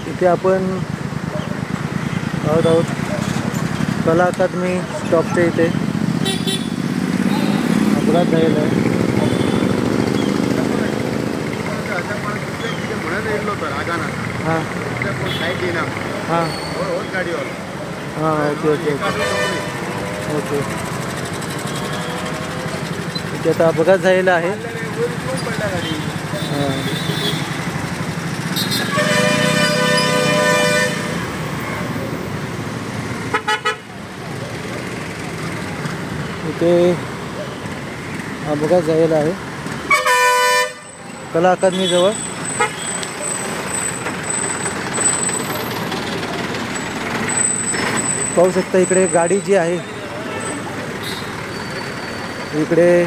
इथे आपण आहोत कला अकादमी स्टॉपच्या इथे अपघात झालेला आहे. हां हां हां ओके ओके ओके. इथे आता अपघात झालेला आहे. इथे अपघात झालेला आहे कला अकादमी जवळ. पाहू शकता इकडे गाडी जी आहे इकडे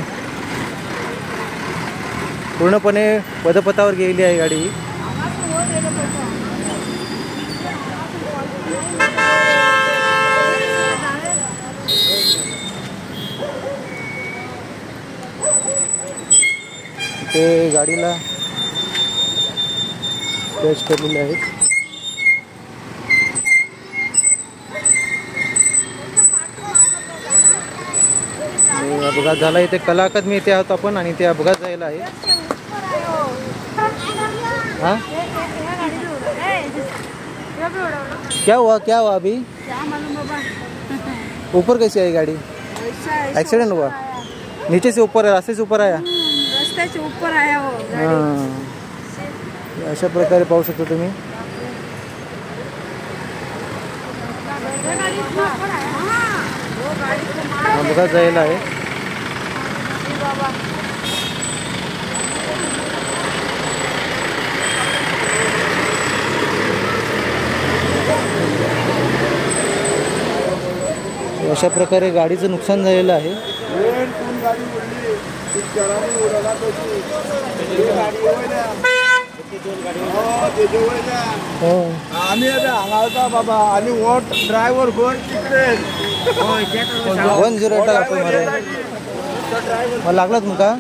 पूर्णपणे पदपथावर गेलेली आहे गाडी. ते गाडीला स्क्रॅच पडलेले आहेत. अपघात झाला इथे कला अकादमी इथे आहोत आपण आणि ते अपघात झालेला आहे. हाँ क्या हुआ अभी? ऊपर कैसे आई गाड़ी? एक्सीडेंट हुआ नीचे से ऊपर, रास्ते से ऊपर आया. रास्ते से ऊपर आया वो गाड़ी. हाँ अशा प्रकारे पाहू शकता तुम्ही. अपघात झालेला आहे. अशा प्रकारे गाडीचं नुकसान झालेलं आहे. बाबा आणि वोट ड्रायव्हर कोण तिकडे 10 आपण मला लागला तुमका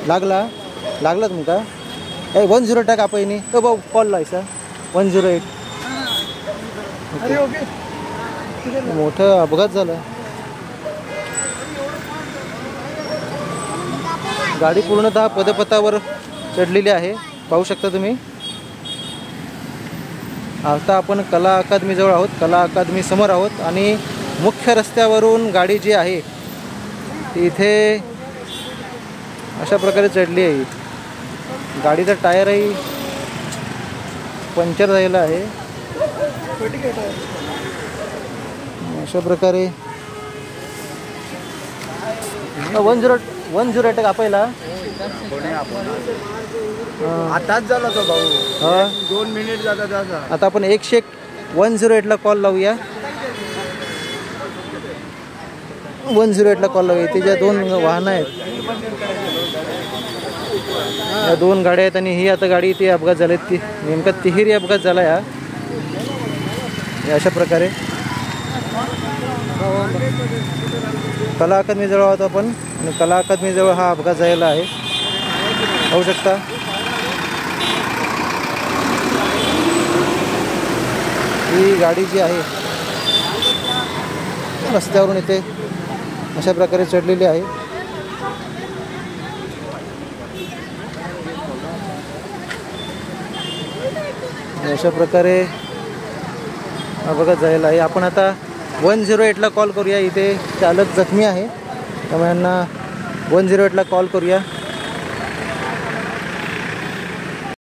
लागला तुमका 10 टाक आपण तो भाऊ कॉल लायचा 108. मोठा अपघात झाला. गाडी पूर्णतः पदपथावर चढलेली आहे पाहू शकता तुम्ही. आता आपण कला अकादमी जवळ आहोत, कला अकादमी समोर आहोत आणि मुख्य रस्त्यावरून गाडी जी आहे ती इथे अशा प्रकारे चढली आहे. गाडीचा टायरही पंक्चर झालेला आहे. अशा प्रकारे 108 कापायला आताच झाला तो भाऊ. हा 2 मिनिट जाता त्याचा. आता आपण 108ला कॉल लावूया. 108ला कॉल लावूया. ते ज्या 2 वाहनं आहेत या 2 गाड्या आहेत आणि ही आता गाडी इथे अपघात झाले. ती नेमका तिहेरी अपघात झाला या अशा प्रकारे. कला अकादमी जवळ आहोत आपण आणि कला अकादमी जवळ हा अपघात झालेला आहे पाहू शकता. ही गाडी जी आहे रस्त्यावरून इथे अशा प्रकारे चढलेली आहे. अशा प्रकारे अपघात झालेला आहे. आपण आता 108ला कॉल करूया. इथे चालक जखमी आहे त्यामुळे यांना 108ला कॉल करूया.